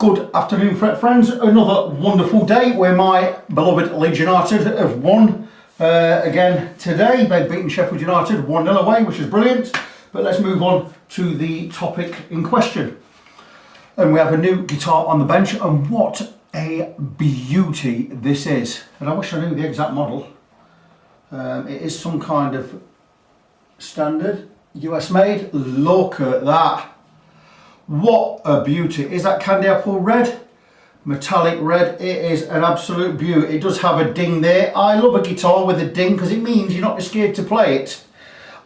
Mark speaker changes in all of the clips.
Speaker 1: Good afternoon, fret friends. Another wonderful day where my beloved Leeds United have won again today. They've beaten Sheffield United 1-0 away, which is brilliant. But let's move on to the topic in question. And we have a new guitar on the bench, and what a beauty this is. And I wish I knew the exact model. It is some kind of standard US made. Look at that. What a beauty. Is that candy apple red? Metallic red. It is an absolute beauty. It does have a ding there. I love a guitar with a ding because it means you're not scared to play it.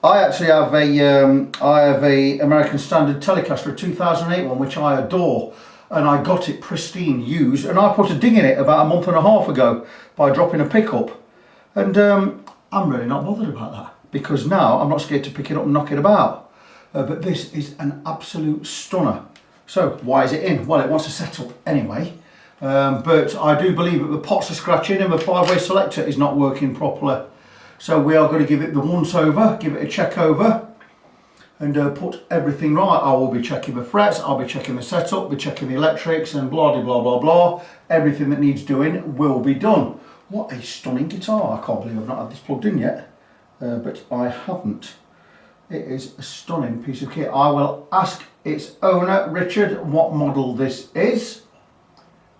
Speaker 1: I actually have a American Standard Telecaster, a 2008 one, which I adore, and I got it pristine used, and I put a ding in it about a month and a half ago by dropping a pickup, and I'm really not bothered about that because now I'm not scared to pick it up and knock it about. But this is an absolute stunner. So why is it in? Well, it wants to settle anyway, but I do believe that the pots are scratching and the 5-way selector is not working properly. So we are going to give it the once over, give it a check over, and put everything right. I will be checking the frets, I'll be checking the setup, be checking the electrics, and blah blah blah blah. Everything that needs doing will be done. What a stunning guitar. I can't believe I've not had this plugged in yet, but I haven't. It is a stunning piece of kit. I will ask its owner, Richard, what model this is.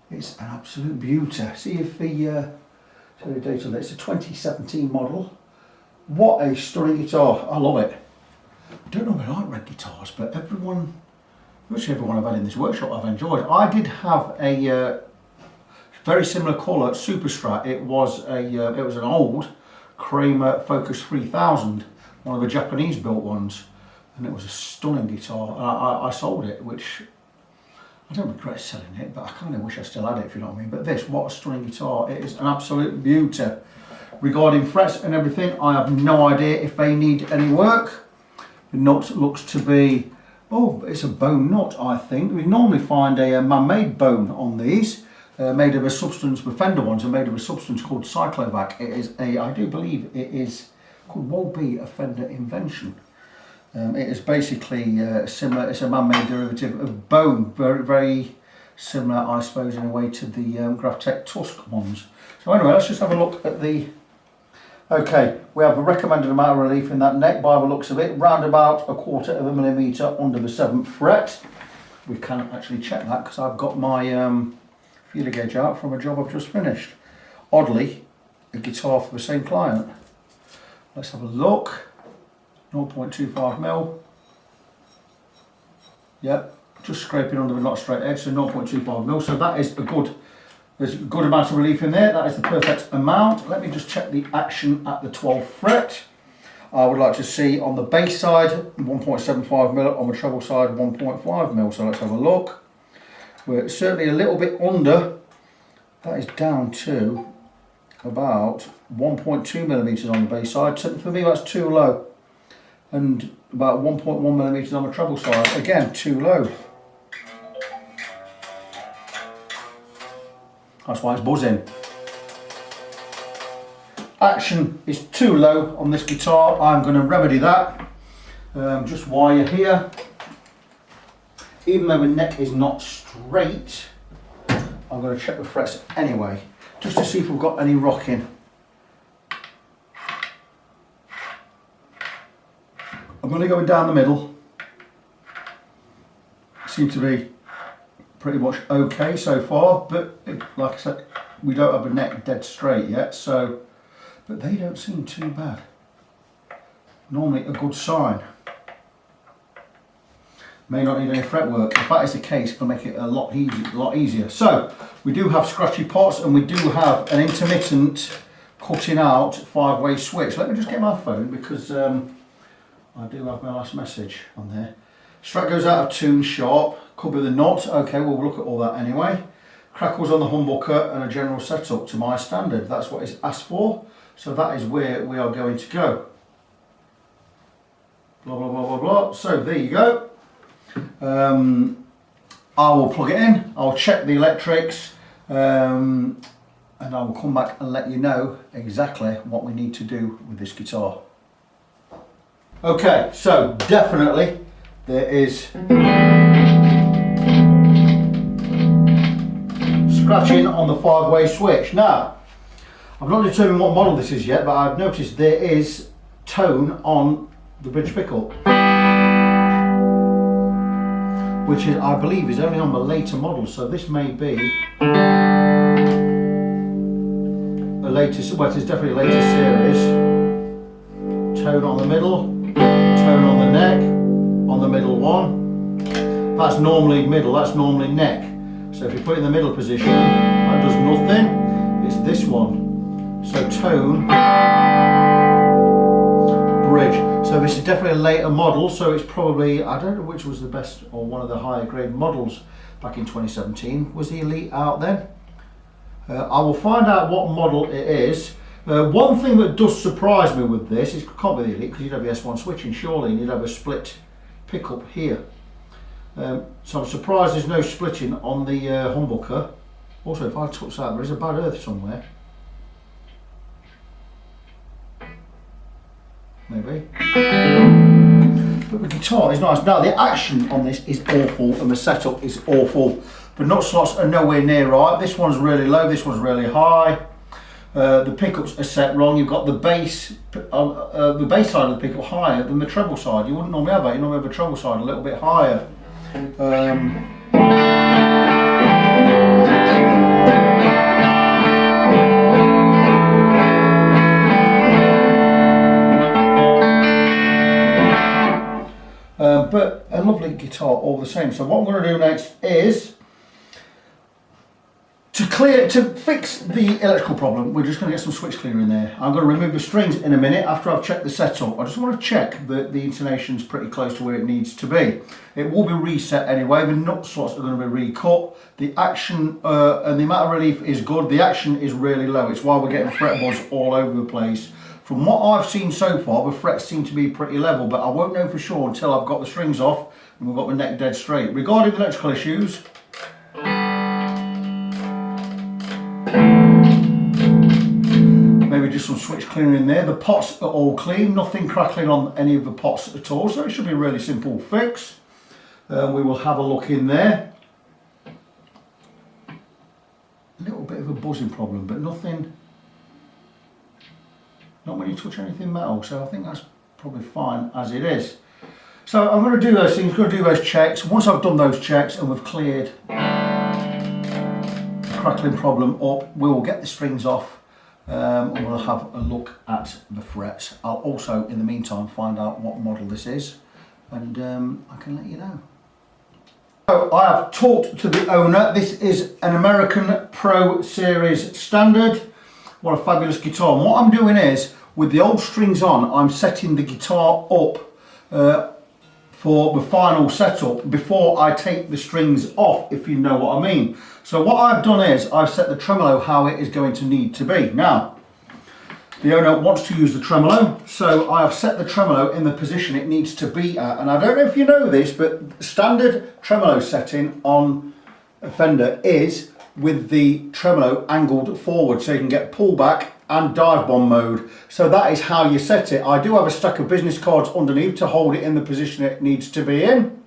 Speaker 1: It's an absolute beauty. See if the show the date on it. It's a 2017 model. What a stunning guitar. I love it. I don't normally like red guitars, but virtually everyone I've had in this workshop I've enjoyed. I did have a very similar colour Super Strat. It was an old Kramer Focus 3000. One of the Japanese built ones, and it was a stunning guitar. I sold it, which I don't regret selling it, but I kind of wish I still had it, if you know what I mean. But this, what a stunning guitar. It is an absolute beauty. Regarding frets and everything, I have no idea if they need any work. The nut looks to be, oh, it's a bone nut, I think. We normally find a man-made bone on these, made of a substance. The Fender ones are made of a substance called Cyclovac. It is I do believe it is, could well be a Fender invention. It is basically similar. It's a man-made derivative of bone, very, very similar, I suppose, in a way to the Graphtec Tusk ones. So anyway, let's just have a look at the. Okay, we have a recommended amount of relief in that neck by the looks of it, round about 1/4 millimetre under the 7th fret. We can actually check that because I've got my feeler gauge out from a job I've just finished. Oddly, a guitar for the same client. Let's have a look. 0.25mm. Yep, just scraping under the not straight edge, so 0.25mm. So that is there's a good amount of relief in there. That is the perfect amount. Let me just check the action at the 12th fret. I would like to see on the bass side 1.75mm, on the treble side 1.5mm. So let's have a look. We're certainly a little bit under. That is down to about 1.2mm on the bass side. So for me that's too low, and about 1.1mm on the treble side, again too low. That's why it's buzzing. Action is too low on this guitar. I'm going to remedy that just while you're here. Even though the neck is not straight, I'm going to check the frets anyway, just to see if we've got any rocking. I'm going to go down the middle. Seem to be pretty much okay so far, but like I said, we don't have a neck dead straight yet, so, but they don't seem too bad. Normally a good sign. May not need any fretwork. If that is the case, it'll make it a lot easier. So we do have scratchy pots, and we do have an intermittent cutting out 5-way switch. Let me just get my phone because I do have my last message on there. Strat goes out of tune sharp. Could be the nut. Okay, we'll look at all that anyway. Crackles on the humbucker and a general setup to my standard. That's what it's asked for. So that is where we are going to go. Blah blah blah blah blah. So there you go. I will plug it in, I'll check the electrics, and I will come back and let you know exactly what we need to do with this guitar. Okay, so definitely there is scratching on the 5-way switch. Now, I've not determined what model this is yet, but I've noticed there is tone on the bridge pickup, which is, I believe, is only on the later models. So this may be a latest, well, it's definitely a later series. Tone on the middle, tone on the neck, on the middle one. That's normally middle, that's normally neck. So if you put it in the middle position, that does nothing. It's this one. So tone, bridge. So this is definitely a later model, so it's probably, I don't know which was the best or one of the higher grade models back in 2017. Was the Elite out then? I will find out what model it is. One thing that does surprise me with this is, it can't be the Elite because you'd have the S1 switching surely, and you'd have a split pickup here. So I'm surprised there's no splitting on the humbucker. Also, if I touch that, there is a bad earth somewhere. Maybe. But the guitar is nice. Now the action on this is awful and the setup is awful. The nut slots are nowhere near right. This one's really low, this one's really high. The pickups are set wrong. You've got the bass side of the pickup higher than the treble side. You wouldn't normally have that. You normally have the treble side a little bit higher. But a lovely guitar all the same. So what I'm going to do next is to fix the electrical problem. We're just going to get some switch cleaner in there. I'm going to remove the strings in a minute after I've checked the setup. I just want to check that the intonation's pretty close to where it needs to be. It will be reset anyway. The nut slots are going to be recut. The action and the amount of relief is good. The action is really low. It's why we're getting fret buzz all over the place. From what I've seen so far, the frets seem to be pretty level, but I won't know for sure until I've got the strings off and we've got the neck dead straight. Regarding the electrical issues, maybe just some switch cleaner in there. The pots are all clean, nothing crackling on any of the pots at all, so it should be a really simple fix. We will have a look in there. A little bit of a buzzing problem, but nothing. Not when you touch anything metal, so I think that's probably fine as it is. So I'm going to do those things, going to do those checks. Once I've done those checks and we've cleared the crackling problem up, we will get the strings off and we'll have a look at the frets. I'll also, in the meantime, find out what model this is and I can let you know. So I have talked to the owner. This is an American Pro Series Standard. What a fabulous guitar. And what I'm doing is, with the old strings on, I'm setting the guitar up for the final setup before I take the strings off, if you know what I mean. So what I've done is, I've set the tremolo how it is going to need to be. Now, the owner wants to use the tremolo, so I have set the tremolo in the position it needs to be at. And I don't know if you know this, but standard tremolo setting on a Fender is with the tremolo angled forward, so you can get pullback and dive bomb mode. So that is how you set it. I do have a stack of business cards underneath to hold it in the position it needs to be in,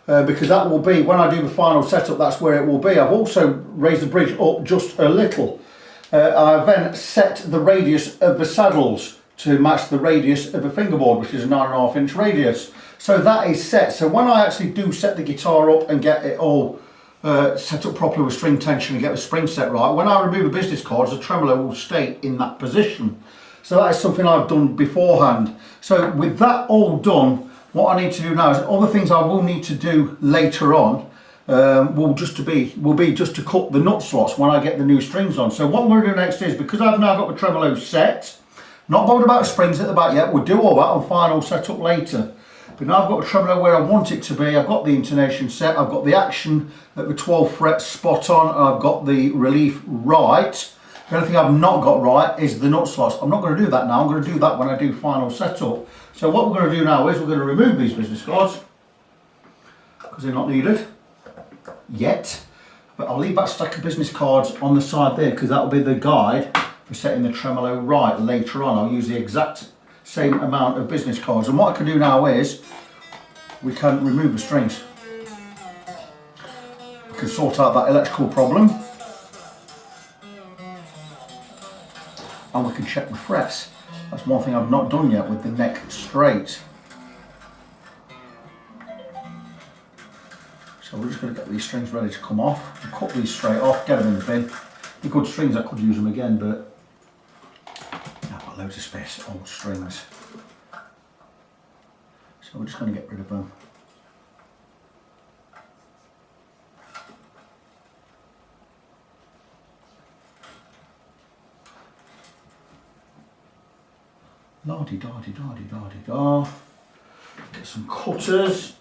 Speaker 1: because that will be, when I do the final setup, that's where it will be. I've also raised the bridge up just a little. I've then set the radius of the saddles to match the radius of the fingerboard, which is a 9.5 inch radius. So that is set. So when I actually do set the guitar up and get it all set up properly with string tension and get the spring set right, when I remove the business cards, the tremolo will stay in that position. So that is something I've done beforehand. So with that all done, what I need to do now is other things I will need to do later on will be just to cut the nut slots when I get the new strings on. So what I'm going to do next is, because I've now got the tremolo set, not bothered about the springs at the back yet, we'll do all that on final setup later. But now I've got the tremolo where I want it to be, I've got the intonation set, I've got the action at the 12 frets spot on, and I've got the relief right. The only thing I've not got right is the nut slots. I'm not going to do that now, I'm going to do that when I do final setup. So what we're going to do now is we're going to remove these business cards, because they're not needed yet. But I'll leave that stack of business cards on the side there, because that'll be the guide for setting the tremolo right later on. I'll use the exact same amount of business cards, and what I can do now is we can remove the strings. We can sort out that electrical problem. and we can check the frets. That's one thing I've not done yet with the neck straight. So we're just going to get these strings ready to come off. We'll cut these straight off, get them in the bin. They're good strings, I could use them again, but I've got loads of space, old strings. So we're just going to get rid of them. La-di-da-di-da-di-da-di-da. Get some cutters.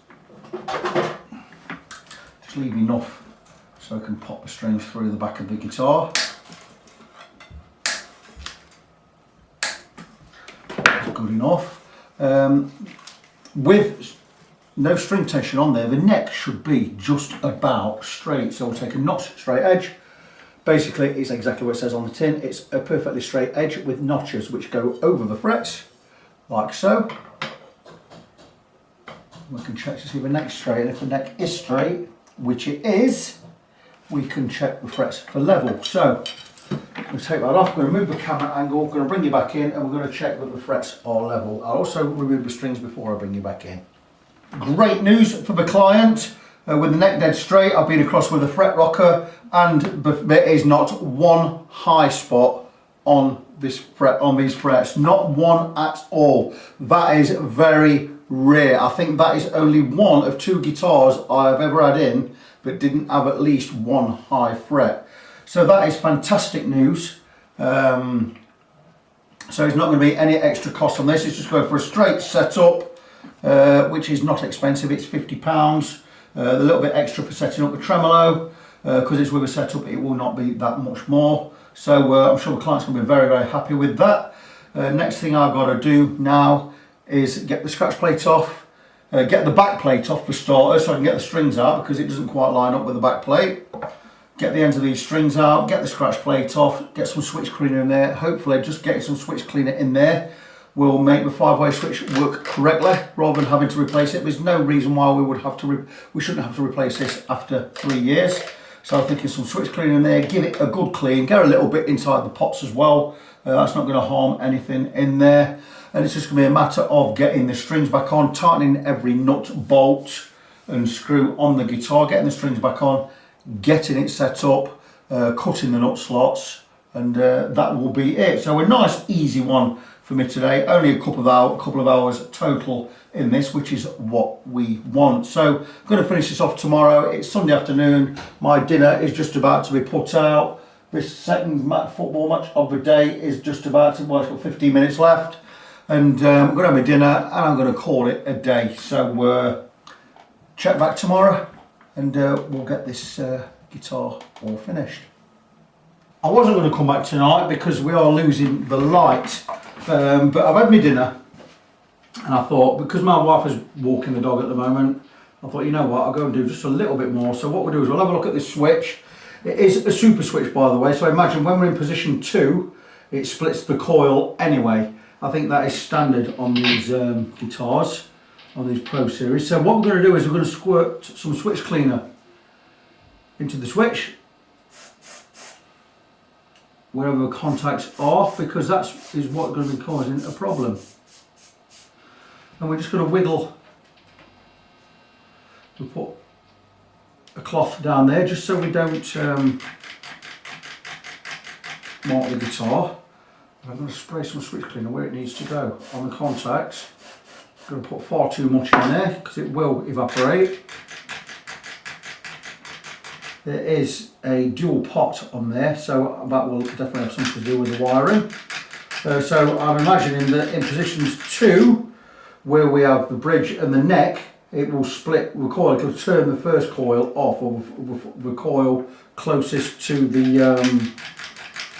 Speaker 1: Just leave enough so I can pop the strings through the back of the guitar. That's good enough. With no string tension on there, the neck should be just about straight. So we'll take a notch straight edge. Basically, it's exactly what it says on the tin. It's a perfectly straight edge with notches which go over the frets, like so. We can check to see if the neck's straight, and if the neck is straight, which it is, we can check the frets for level. So, I'm going to take that off, I'm going to remove the camera angle, I'm going to bring you back in, and we're going to check that the frets are level. I'll also remove the strings before I bring you back in. Great news for the client. With the neck dead straight, I've been across with a fret rocker, and there is not one high spot on this fret, on these frets, not one at all. That is very rare. I think that is only one of 2 guitars I've ever had in that didn't have at least one high fret. So that is fantastic news. So it's not going to be any extra cost on this. It's just going for a straight setup, which is not expensive. It's £50. The little bit extra for setting up the tremolo, because it's with a setup, it will not be that much more. So I'm sure the client's going to be very, very happy with that. Next thing I've got to do now is get the scratch plate off, get the back plate off for starters, so I can get the strings out because it doesn't quite line up with the back plate. Get the ends of these strings out, get the scratch plate off, get some switch cleaner in there. Hopefully just getting some switch cleaner in there will make the 5-way switch work correctly rather than having to replace it. There's no reason why we shouldn't have to replace this after 3 years. So I'm thinking some switch cleaner in there, give it a good clean, get a little bit inside the pots as well. That's not going to harm anything in there. And it's just going to be a matter of getting the strings back on, tightening every nut, bolt and screw on the guitar, getting the strings back on, getting it set up, cutting the nut slots, and that will be it. So a nice easy one for me today. Only a couple of hours total in this, which is what we want. So I'm going to finish this off tomorrow. It's Sunday afternoon. My dinner is just about to be put out. This second football match of the day is just about to, well, it's got 15 minutes left. And I'm going to have my dinner and I'm going to call it a day. So check back tomorrow and we'll get this guitar all finished. I wasn't going to come back tonight because we are losing the light. But I've had my dinner and I thought, because my wife is walking the dog at the moment, I thought, you know what, I'll go and do just a little bit more. So what we'll do is we'll have a look at this switch. It is a super switch, by the way, so imagine when we're in position 2, it splits the coil anyway. I think that is standard on these guitars, on these Pro Series. So what we're going to do is we're going to squirt some switch cleaner into the switch, wherever the contacts are, because that is what's going to be causing a problem. And we're just going to wiggle, we'll put a cloth down there just so we don't mark the guitar. And I'm going to spray some switch cleaner where it needs to go on the contacts. I'm going to put far too much in there because it will evaporate. There is a dual pot on there, so that will definitely have something to do with the wiring. So I'm imagining that in positions 2, where we have the bridge and the neck, it will split the coil. It will turn the first coil off, or the coil closest to the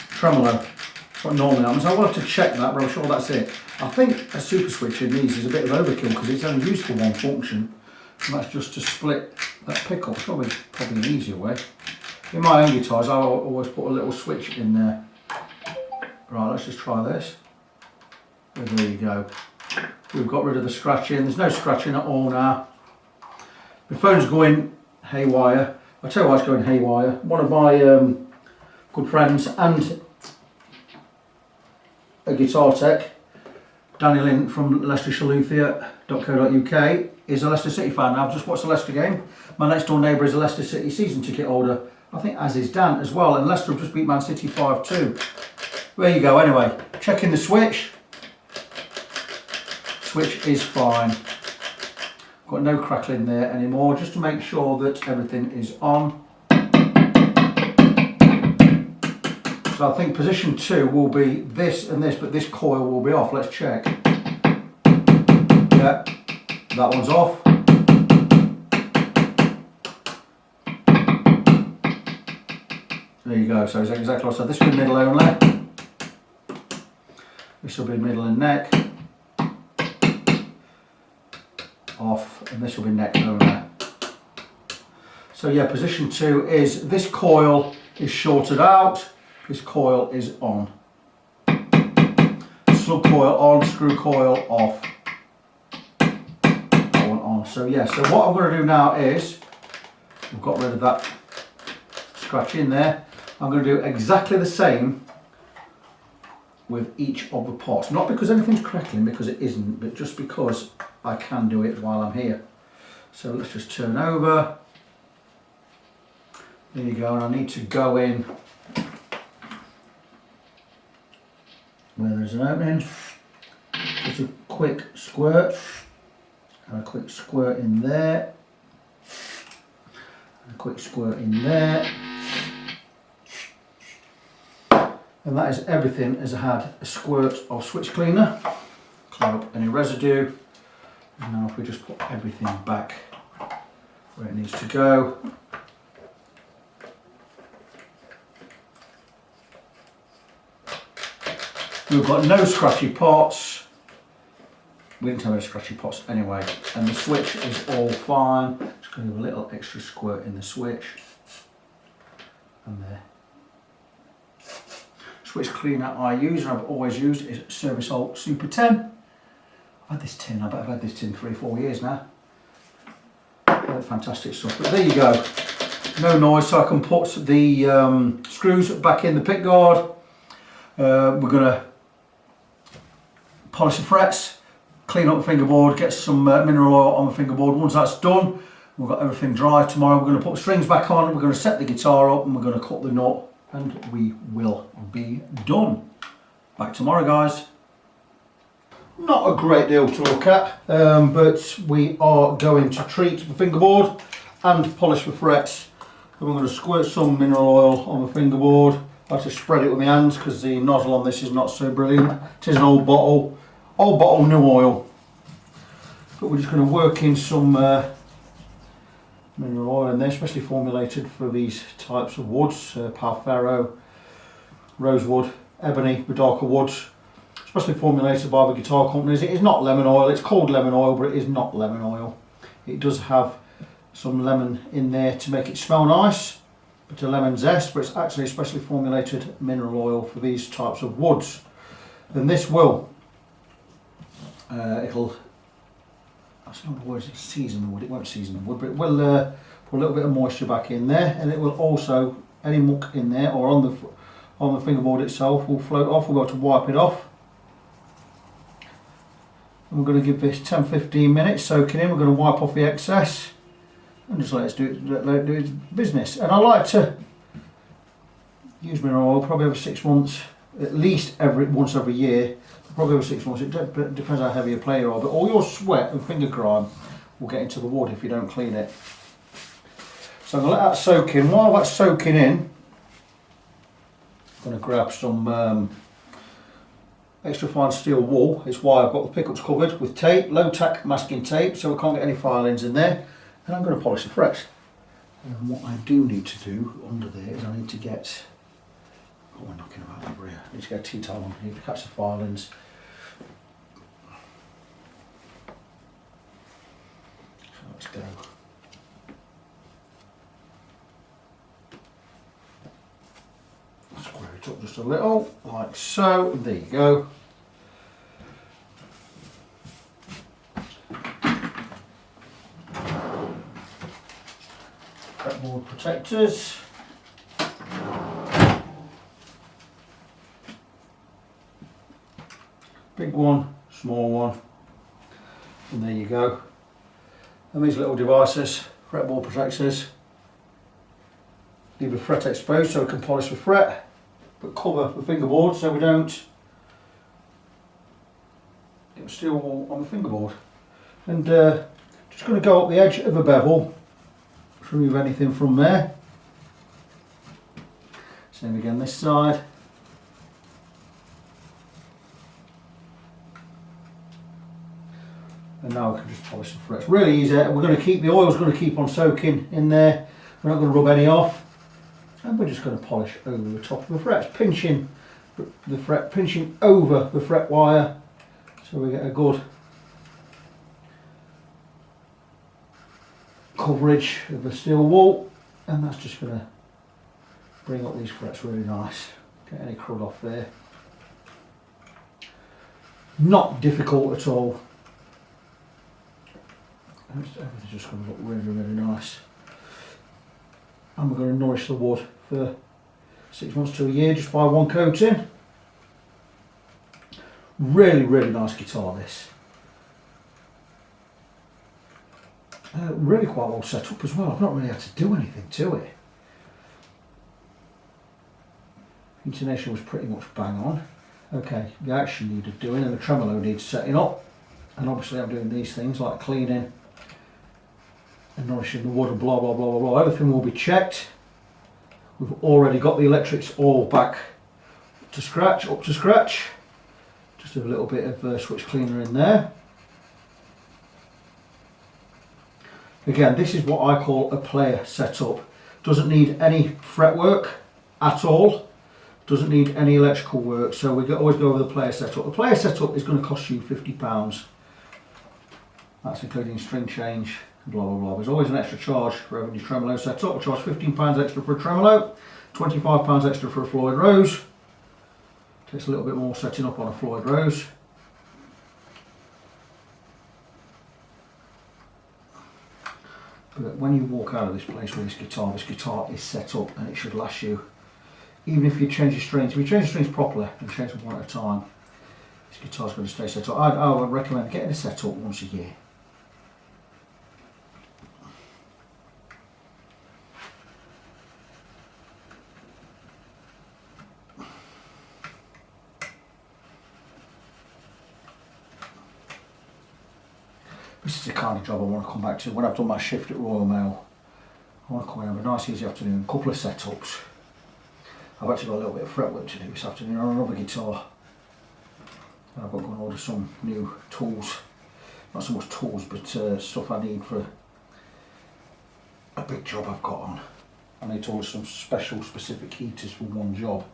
Speaker 1: tremolo. That's what normally happens. I will have to check that, but I'm sure that's it. I think a super switch in these is a bit of overkill because it's only used for one function, and that's just to split that pickup. It's probably an easier way. In my own guitars, I always put a little switch in there. Right, let's just try this. And there you go. We've got rid of the scratching. There's no scratching at all now. My phone's going haywire. I'll tell you why it's going haywire. One of my good friends and a guitar tech, Danny Lynn from leicestershire.co.uk, is a Leicester City fan. Now, I've just watched the Leicester game. My next door neighbour is a Leicester City season ticket holder, I think, as is Dan as well, and Leicester have just beat Man City 5-2. There you go. Anyway, checking the switch. Switch is fine. Got no crackling there anymore, just to make sure that everything is on. So I think position 2 will be this and this, but this coil will be off. Let's check. Yeah, that one's off. There you go. So it's exactly what I said. This will be middle only. This will be middle and neck. Off, and this will be neck only. So yeah, position 2 is this coil is shorted out. This coil is on. Slug coil on, screw coil off. That one on. So yeah, so what I'm going to do now is, we've got rid of that scratch in there. I'm going to do exactly the same with each of the pots. Not because anything's crackling, because it isn't, but just because I can do it while I'm here. So let's just turn over. There you go, and I need to go in where there's an opening. Just a quick squirt, and a quick squirt in there, and a quick squirt in there. And that is everything, as I had a squirt of switch cleaner, clean up any residue. And now if we just put everything back where it needs to go. We've got no scratchy pots. We didn't have any scratchy pots anyway. And the switch is all fine. Just going to do a little extra squirt in the switch. And there. Switch cleaner I use, and I've always used, is Service Alt Super 10. I've had this tin, I bet I've had this tin 3 or 4 years now. Fantastic stuff. But there you go. No noise, so I can put the screws back in the pick guard. We're going to polish the frets, clean up the fingerboard, get some mineral oil on the fingerboard. Once that's done, we've got everything dry. Tomorrow we're going to put the strings back on, we're going to set the guitar up, and we're going to cut the nut, and we will be done. Back tomorrow, guys. Not a great deal to look at, but we are going to treat the fingerboard and polish the frets. And we're going to squirt some mineral oil on the fingerboard. I have to spread it with my hands because the nozzle on this is not so brilliant. It is an old bottle, new oil. But we're just going to work in some mineral oil in there, especially formulated for these types of woods, Palfaro, rosewood, ebony, the darker woods. Especially formulated by the guitar companies. It is not lemon oil, it's called lemon oil, but it is not lemon oil. It does have some lemon in there to make it smell nice, but a lemon zest, but it's actually a specially formulated mineral oil for these types of woods. And this will, it'll, that's not the word, season the wood, it won't season the wood, but it will put a little bit of moisture back in there, and it will also, any muck in there or on the fingerboard itself will float off. We'll go to wipe it off. And we're going to give this 10-15 minutes soaking in. We're going to wipe off the excess and just let it do its business. And I like to use mineral oil probably over 6 months, at least once every year, probably over 6 months. It depends how heavy a player you are, but all your sweat and finger grime will get into the wood if you don't clean it. So I'm going to let that soak in. While that's soaking in, I'm going to grab some extra fine steel wool. It's why I've got the pickups covered with tape, low tack masking tape, so we can't get any filings in there. And I'm going to polish the frets. And what I do need to do under there is I need to get, oh, we're knocking about over here. I need to get a T-towel on, I need to catch the filings. So let's go. Square it up just a little, like so. There you go. Fretboard protectors. big one, small one, and there you go. And these little devices, fretboard protectors, leave the fret exposed so we can polish the fret, but cover the fingerboard so we don't get steel wool on the fingerboard. And just going to go up the edge of the bevel to remove anything from there. Same again this side. And now we can just polish the frets. Really easy. We're going to keep, the oil's going to keep on soaking in there. We're not going to rub any off. And we're just going to polish over the top of the frets, pinching the fret, pinching over the fret wire so we get a good coverage of the steel wool. And that's just going to bring up these frets really nice. Get any crud off there. Not difficult at all. Everything's just going to look really, really nice. And we're going to nourish the wood for 6 months to a year just by one coating. Really, really nice guitar this. Really quite well set up as well. I've not really had to do anything to it. Intonation was pretty much bang on. Okay, the action needed doing and the tremolo needs setting up. And obviously I'm doing these things like cleaning and nourishing the wood and blah blah blah blah blah. Everything will be checked. We've already got the electrics all back to scratch, up to scratch. Just a little bit of switch cleaner in there. Again, this is what I call a player setup. Doesn't need any fretwork at all. Doesn't need any electrical work. So we always go over the player setup. The player setup is going to cost you £50. That's including string change, blah blah blah. There's always an extra charge for having your tremolo set up. I charge £15 extra for a tremolo, £25 extra for a Floyd Rose. Takes a little bit more setting up on a Floyd Rose. But when you walk out of this place with this guitar is set up and it should last you. Even if you change your strings, if you change the strings properly and change them one at a time, this guitar's going to stay set up. I would recommend getting it set up once a year. This is the kind of job I want to come back to when I've done my shift at Royal Mail. I want to come in and have a nice easy afternoon, a couple of setups. I've actually got a little bit of fretwork to do this afternoon on another guitar. And I've got to go and order some new tools. Not so much tools, but stuff I need for a big job I've got on. I need to order some special specific heaters for one job.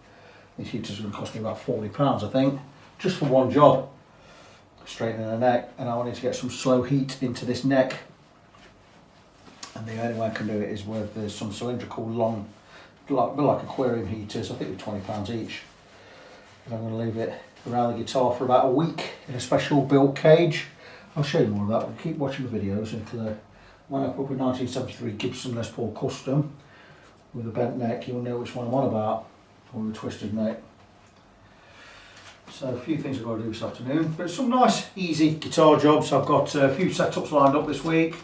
Speaker 1: These heaters are going to cost me about £40 I think, just for one job. Straightening the neck, and I wanted to get some slow heat into this neck. And the only way I can do it is with some cylindrical long, like aquarium heaters. I think they're £20 each. And I'm going to leave it around the guitar for about a week in a special built cage. I'll show you more of that. We'll keep watching the videos until when I put up a 1973 Gibson Les Paul Custom with a bent neck, you'll know which one I'm on about, or the twisted neck. So a few things I've got to do this afternoon, but some nice easy guitar jobs. I've got a few setups lined up this week.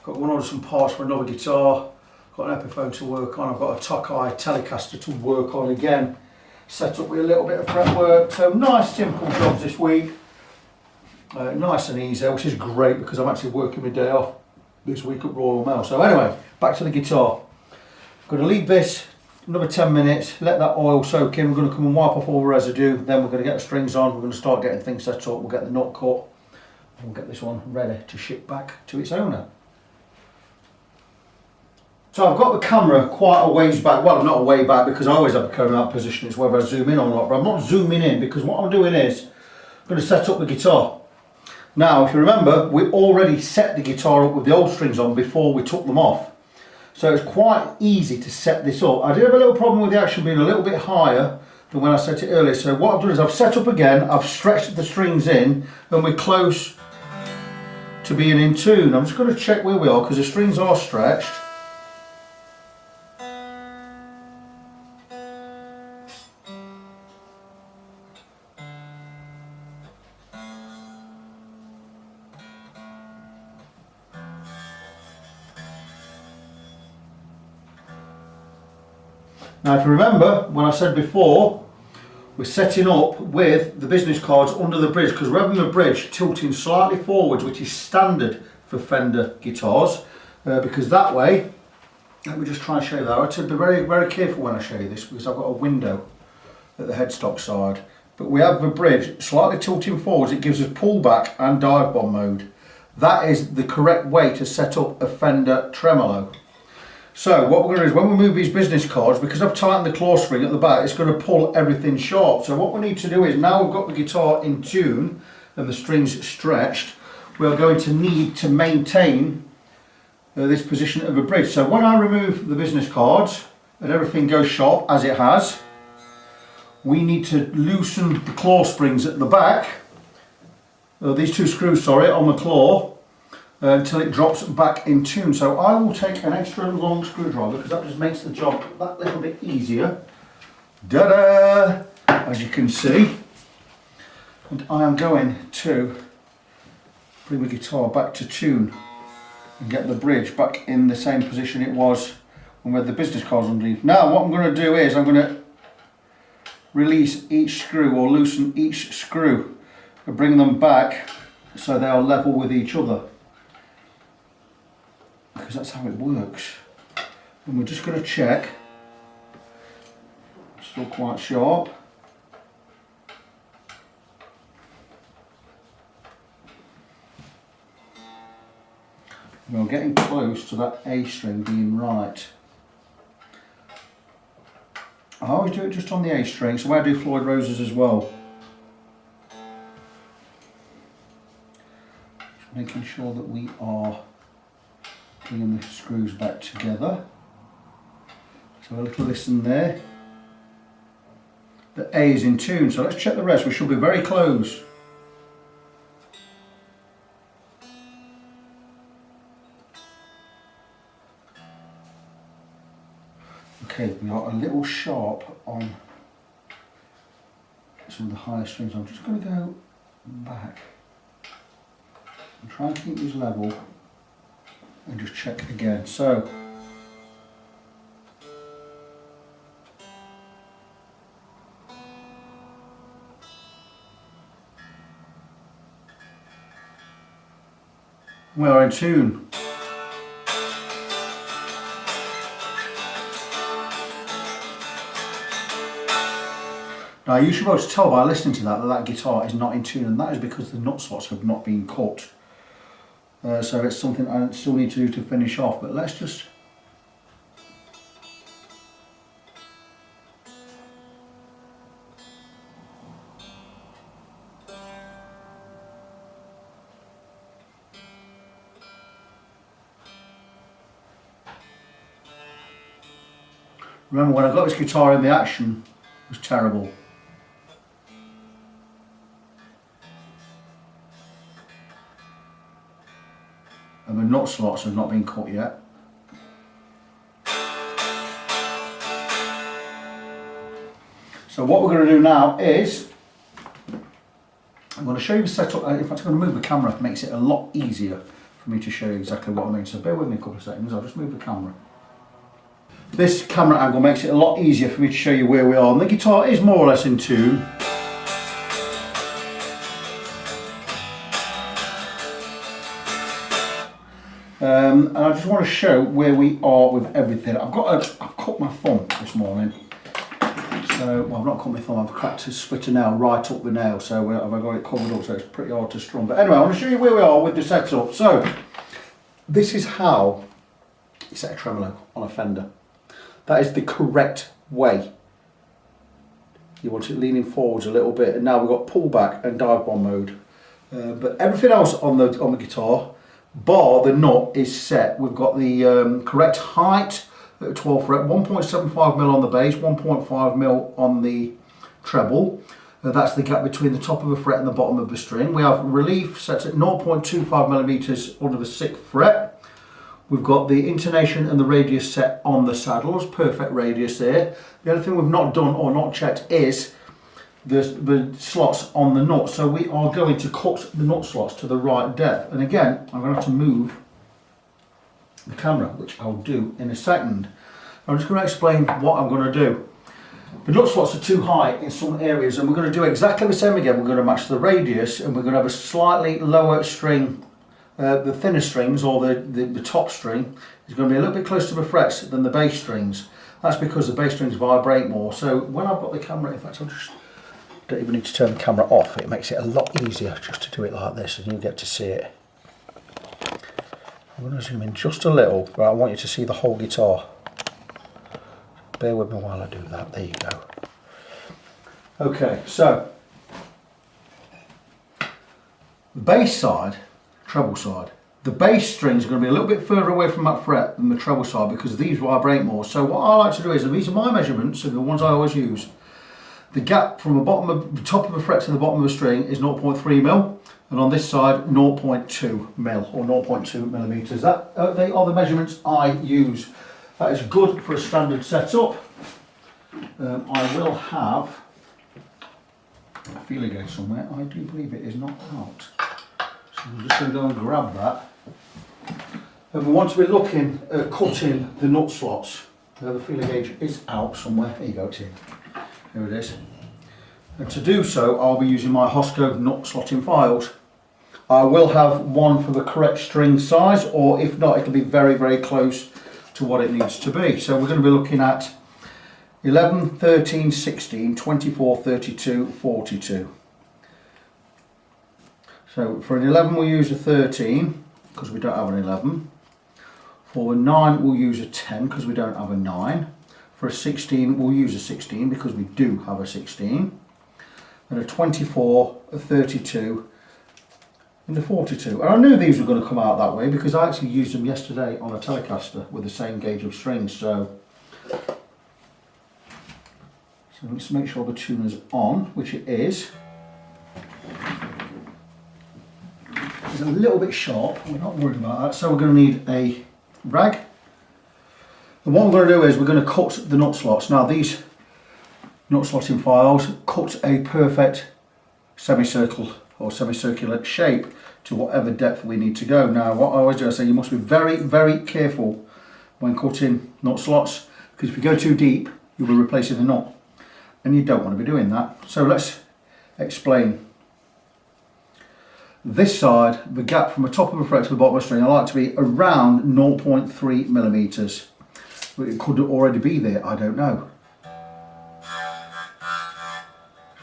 Speaker 1: Got one order some parts for another guitar. Got an Epiphone to work on. I've got a Tokai Telecaster to work on again. Set up with a little bit of fretwork. So nice simple jobs this week. Nice and easy, which is great because I'm actually working my day off this week at Royal Mail. So anyway, back to the guitar. I'm going to leave this another 10 minutes, let that oil soak in. We're going to come and wipe off all the residue. Then we're going to get the strings on. We're going to start getting things set up. We'll get the nut cut. And we'll get this one ready to ship back to its owner. So I've got the camera quite a ways back. Well, not a way back because I always have the camera out position. It's whether I zoom in or not. But I'm not zooming in because what I'm doing is I'm going to set up the guitar. Now, if you remember, we already set the guitar up with the old strings on before we took them off. So it's quite easy to set this up. I did have a little problem with the action being a little bit higher than when I set it earlier. So what I've done is I've set up again, I've stretched the strings in, and we're close to being in tune. I'm just going to check where we are because the strings are stretched. Now if you remember when I said before, we're setting up with the business cards under the bridge because we're having the bridge tilting slightly forwards, which is standard for Fender guitars, because that way, let me just try and show you that. I have to be very careful when I show you this because I've got a window at the headstock side. But we have the bridge slightly tilting forwards. It gives us pullback and dive bomb mode. That is the correct way to set up a Fender Tremolo. So what we're going to do is when we move these business cards, because I've tightened the claw spring at the back, it's going to pull everything sharp. So what we need to do is, now we've got the guitar in tune and the strings stretched, we are going to need to maintain this position of the bridge. So when I remove the business cards and everything goes sharp as it has, we need to loosen the claw springs at the back, these two screws, sorry, on the claw, until it drops back in tune. So I will take an extra long screwdriver because that just makes the job that little bit easier. Da-da! As you can see. And I am going to bring the guitar back to tune and get the bridge back in the same position it was when we had the business cards underneath. Now what I'm going to do is I'm going to release each screw or loosen each screw and bring them back so they are level with each other, because that's how it works. And we're just going to check, still quite sharp. We're getting close to that A string being right. I always do it just on the A string, so I do Floyd Roses as well. Just making sure that we are bringing the screws back together. So a little listen there. The A is in tune, so let's check the rest. We should be very close. Okay, we are a little sharp on some of the higher strings. I'm just going to go back and try and keep these level and just check again. So we are in tune. Now you should be able to tell by listening to that that guitar is not in tune, and that is because the nut slots have not been cut. So it's something I still need to do to finish off, but let's just... Remember when I got this guitar in the action, it was terrible. And the nut slots have not been cut yet. So what we're going to do now is, I'm going to show you the setup. In fact, I'm going to move the camera. It makes it a lot easier for me to show you exactly what I mean. So bear with me a couple of seconds, I'll just move the camera. This camera angle makes it a lot easier for me to show you where we are. And the guitar is more or less in tune. And I just want to show where we are with everything. I've cut my thumb this morning. So, well, I've not cut my thumb, I've cracked a split a nail right up the nail. So I've got it covered up, so it's pretty hard to strum. But anyway, I want to show you where we are with the setup. So, this is how you set a tremolo on a Fender. That is the correct way. You want it leaning forwards a little bit, and now we've got pullback and dive bomb mode. But everything else on the guitar, bar the nut, is set. We've got the correct height at 12 fret, 1.75mm on the bass, 1.5mm on the treble. That's the gap between the top of the fret and the bottom of the string. We have relief set at 0.25mm under the 6th fret. We've got the intonation and the radius set on the saddles, perfect radius there. The other thing we've not done or not checked is the slots on the nut. So we are going to cut the nut slots to the right depth. And again, I'm going to have to move the camera, which I'll do in a second. I'm just going to explain what I'm going to do. The nut slots are too high in some areas, and we're going to do exactly the same again. We're going to match the radius, and we're going to have a slightly lower string. The thinner strings, or the top string, is going to be a little bit closer to the frets than the bass strings. That's because the bass strings vibrate more. So when I've got the camera, in fact, don't even need to turn the camera off. It makes it a lot easier just to do it like this, and you get to see it. I'm going to zoom in just a little, but I want you to see the whole guitar. Bear with me while I do that. There you go. Okay, so the bass side, treble side, the bass strings are going to be a little bit further away from that fret than the treble side because these vibrate more. So what I like to do is, and these are my measurements, and the ones I always use, the gap from the top of the fret to the bottom of the string is 0.3 mil, and on this side 0.2 mil or 0.2 millimeters. That they are the measurements I use. That is good for a standard setup. I will have a feeler gauge somewhere. I do believe it is not out. So I'm just going to go and grab that. And we want to be looking at cutting the nut slots. The feeler gauge is out somewhere. There you go, it's in. Here it is. And to do so, I'll be using my Hosco nut slotting files. I will have one for the correct string size, or if not, it'll be very, very close to what it needs to be. So we're going to be looking at 11, 13, 16, 24, 32, 42. So for an 11 we'll use a 13 because we don't have an 11. For a 9 we'll use a 10 because we don't have a 9. For a 16 we'll use a 16 because we do have a 16. And a 24, a 32 and a 42. And I knew these were going to come out that way because I actually used them yesterday on a Telecaster with the same gauge of strings. So let's make sure the tuner's on, which it is. It's a little bit sharp, we're not worried about that. So we're going to need a rag. And what we're going to do is we're going to cut the nut slots. Now these nut slotting files cut a perfect semicircle or semicircular shape to whatever depth we need to go. Now what I always do, I say you must be very, very careful when cutting nut slots, because if you go too deep you'll be replacing the nut and you don't want to be doing that. So let's explain. This side, the gap from the top of the fret to the bottom of the string, I like to be around 0.3 millimeters. But it could already be there, I don't know.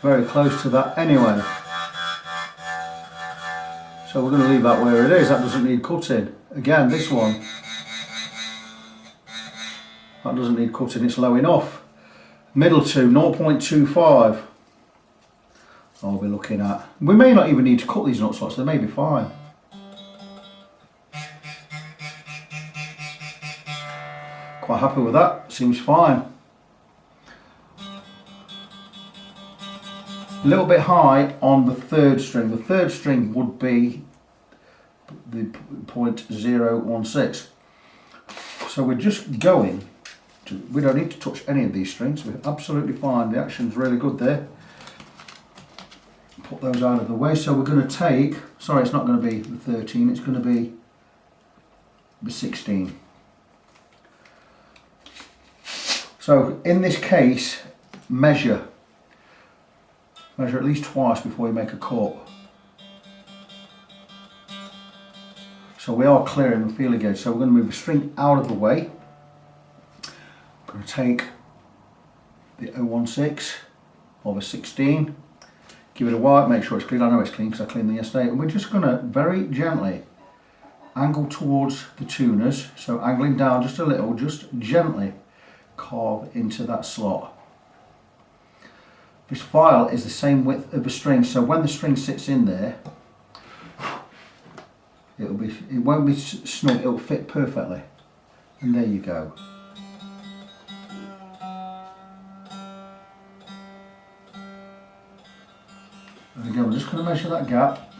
Speaker 1: Very close to that anyway. So we're going to leave that where it is. That doesn't need cutting. Again, this one, that doesn't need cutting, it's low enough. Middle two, 0.25. I'll be looking at. We may not even need to cut these nut slots, they may be fine. Quite happy with that, seems fine. A little bit high on the third string. The third string would be the 0.016. So we're just going to, we don't need to touch any of these strings, we're absolutely fine. The action's really good there. Put those out of the way. So we're going to take, sorry, it's not going to be the 13, it's going to be the 16. So in this case, measure at least twice before you make a cut. So we are clearing the feeler gauge. So we're going to move the string out of the way. I'm going to take the 016 or the 16, give it a wipe, make sure it's clean. I know it's clean because I cleaned it yesterday. And we're just going to very gently angle towards the tuners. So angling down just a little, just gently carve into that slot. This file is the same width of the string, so when the string sits in there, it won't be snug, it'll fit perfectly. And there you go. And again, we're just going to measure that gap.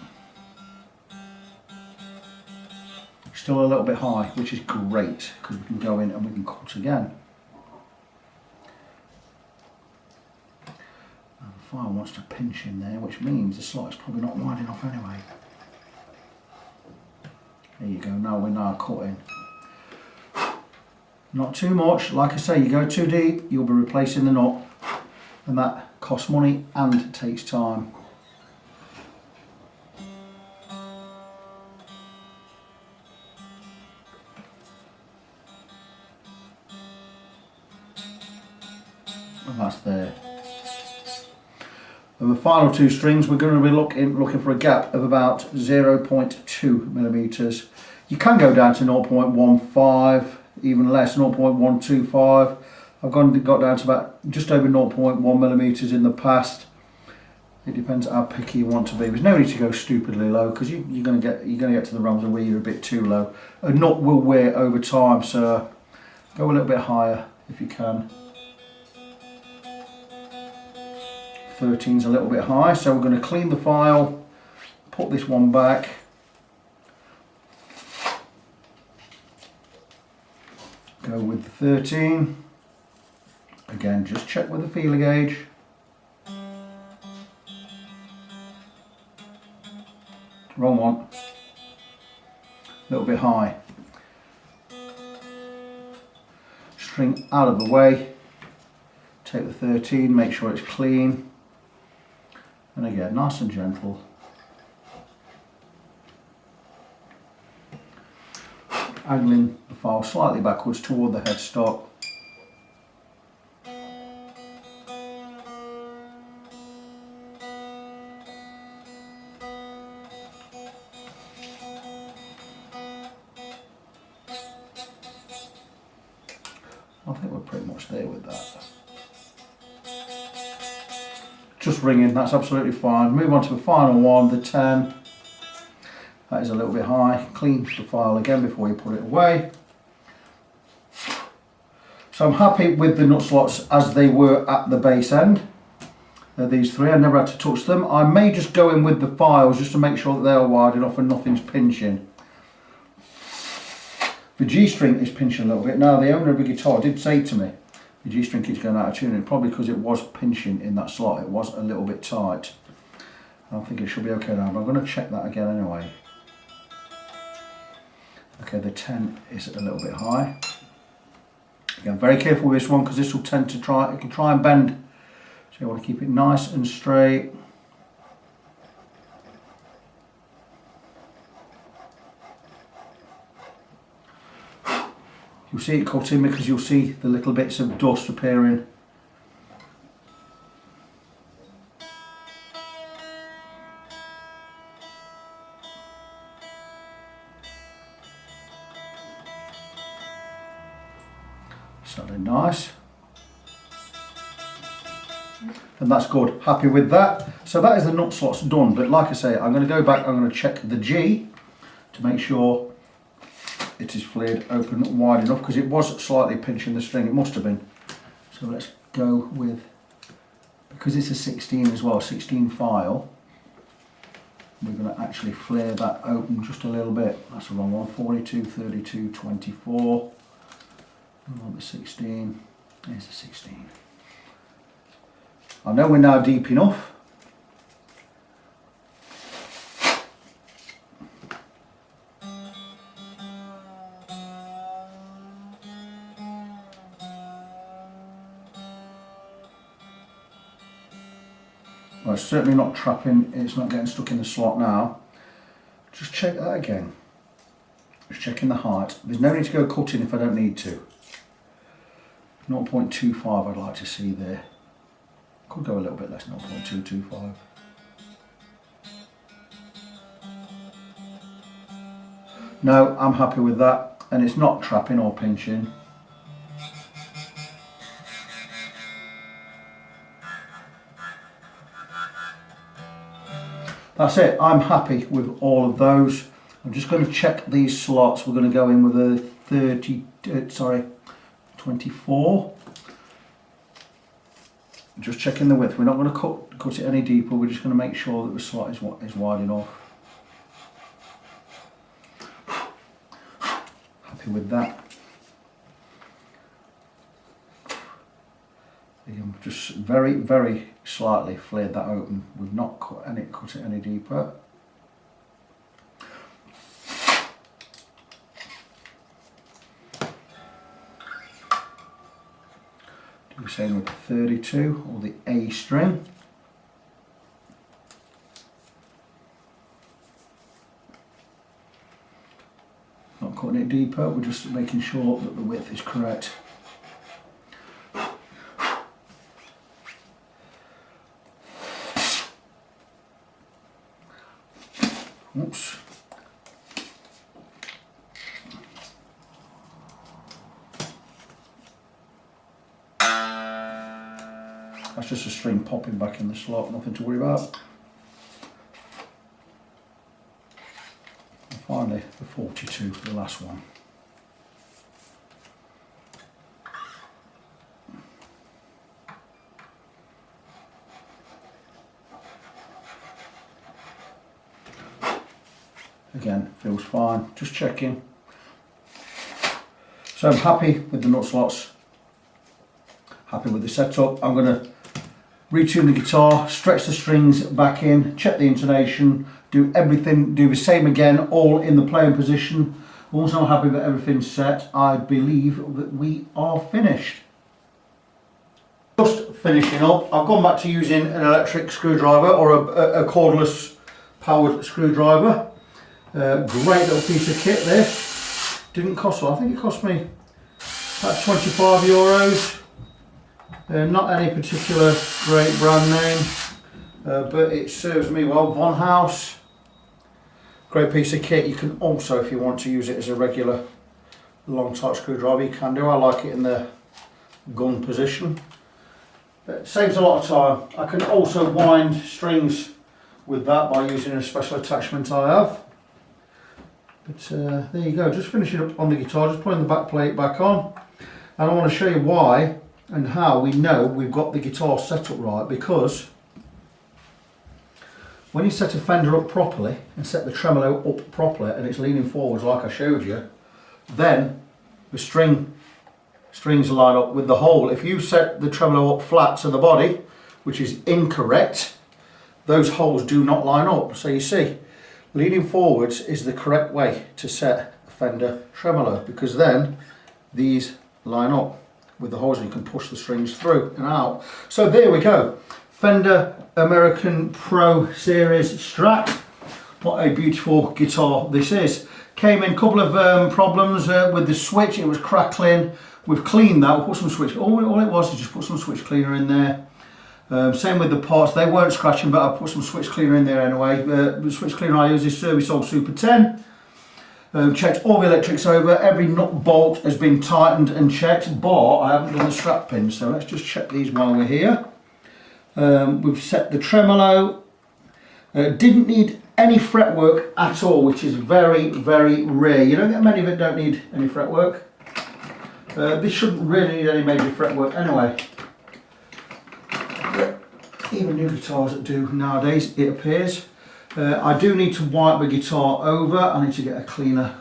Speaker 1: Still a little bit high, which is great because we can go in and we can cut again. File wants to pinch in there, which means the slot is probably not wide enough anyway. There you go, now we're cutting. Not too much. Like I say, you go too deep, you'll be replacing the nut, and that costs money and takes time. And that's there. And the final two strings, we're going to be looking for a gap of about 0.2 millimeters. You can go down to 0.15, even less, 0.125. I've got down to about just over 0.1 millimeters in the past. It depends how picky you want to be. There's no need to go stupidly low, because you're going to get to the realms of where you're a bit too low. A nut will wear over time, so go a little bit higher if you can. 13's a little bit high, so we're going to clean the file, put this one back. Go with the 13. Again, just check with the feeler gauge. Wrong one. A little bit high. String out of the way. Take the 13, make sure it's clean. And again, nice and gentle. Angling the file slightly backwards toward the headstock. I think we're pretty much there with that. Just ringing, that's absolutely fine. Move on to the final one, the 10. That is a little bit high. Clean the file again before you put it away. So I'm happy with the nut slots as they were at the base end. These three, I never had to touch them. I may just go in with the files just to make sure that they are wide enough and nothing's pinching. The G string is pinching a little bit. Now the owner of the guitar did say to me, the G string keeps going out of tune, and probably because it was pinching in that slot, it was a little bit tight. I think it should be okay now, but I'm going to check that again anyway. Okay, the 10 is a little bit high. Again, very careful with this one, because this will tend to it can try and bend. So you want to keep it nice and straight. You'll see it cutting because you'll see the little bits of dust appearing. Sounding nice. And that's good. Happy with that. So that is the nut slots done. But like I say, I'm going to go back, I'm going to check the G to make sure it is flared open wide enough, because it was slightly pinching the string, it must have been. So let's go with, because it's a 16 as well, 16 file, we're going to actually flare that open just a little bit. That's the wrong one. 42, 32, 24. I want the 16. There's the 16. I know we're now deep enough. Well, it's certainly not trapping, it's not getting stuck in the slot now. Just check that again. Just checking the height. There's no need to go cutting if I don't need to. 0.25 I'd like to see there. Could go a little bit less, 0.225. No, I'm happy with that, and it's not trapping or pinching. That's it, I'm happy with all of those. I'm just going to check these slots. We're going to go in with a 24. Just checking the width. We're not going to cut it any deeper. We're just going to make sure that the slot is wide enough. Happy with that. Again, just very, very slightly flared that open. We've not cut it any deeper. same with the 32 or the A string. Not cutting it deeper, we're just making sure that the width is correct. Oops. That's just a string popping back in the slot, nothing to worry about. And finally, the 42 for the last one. Again, feels fine, just checking. So I'm happy with the nut slots, happy with the setup. I'm going to retune the guitar, stretch the strings back in, check the intonation, do everything, do the same again, all in the playing position. Once I'm happy that everything's set, I believe that we are finished. Just finishing up, I've gone back to using an electric screwdriver or a cordless powered screwdriver. Great little piece of kit this. Didn't cost a lot, I think it cost me about €25. Not any particular great brand name, but it serves me well. Von House, great piece of kit. You can also, if you want to use it as a regular long type screwdriver, you can do. I like it in the gun position. It saves a lot of time. I can also wind strings with that by using a special attachment I have. But there you go, just finishing up on the guitar, just putting the back plate back on. And I want to show you why and how we know we've got the guitar set up right, because when you set a Fender up properly and set the tremolo up properly and it's leaning forwards like I showed you, then the strings line up with the hole. If you set the tremolo up flat to the body, which is incorrect, those holes do not line up. So you see, leaning forwards is the correct way to set a Fender tremolo, because then these line up with the holes and you can push the strings through and out. So there we go, Fender American Pro Series Strat. What a beautiful guitar this is. Came in a couple of problems with the switch, it was crackling. We've cleaned that, we put some switch, all it was is just put some switch cleaner in there. Same with the parts, they weren't scratching, but I put some switch cleaner in there anyway. The switch cleaner I use is Service Old Super 10. Checked all the electrics over, every nut bolt has been tightened and checked, but I haven't done the strap pins, so let's just check these while we're here. We've set the tremolo, didn't need any fretwork at all, which is very, very rare. You don't get many that don't need any fretwork. This shouldn't really need any major fretwork anyway. Even new guitars that do nowadays, it appears. I do need to wipe the guitar over. I need to get a cleaner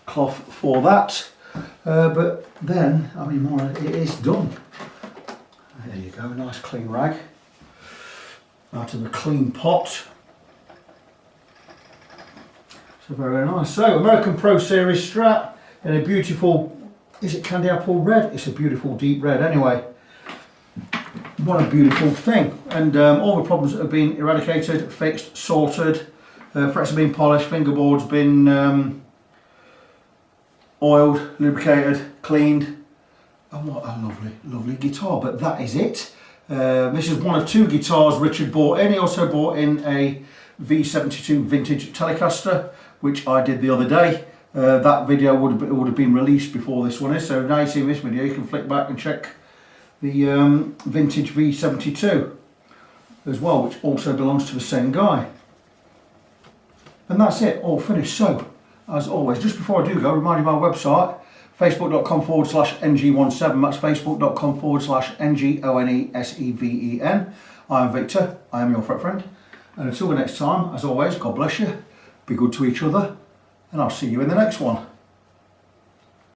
Speaker 1: cloth for that. But then, I mean, more, it is done. There you go, nice clean rag. Out of the clean pot. So very nice. So, American Pro Series Strat in a beautiful, is it candy apple red? It's a beautiful deep red anyway. What a beautiful thing. And all the problems that have been eradicated, fixed, sorted, frets have been polished, fingerboards been oiled, lubricated, cleaned. And what a lovely, lovely guitar. But that is it. This is one of two guitars Richard bought in. He also bought in a V72 vintage Telecaster, which I did the other day. That video would have been released before this one is. So now you see this video, you can flick back and check the vintage V72 as well, which also belongs to the same guy. And that's it, all finished. So, as always, just before I do go, remind you of my website, facebook.com/ng17, that's facebook.com/NGONESEVEN. I am Victor, I am your fret friend, and until the next time, as always, God bless you, be good to each other, and I'll see you in the next one.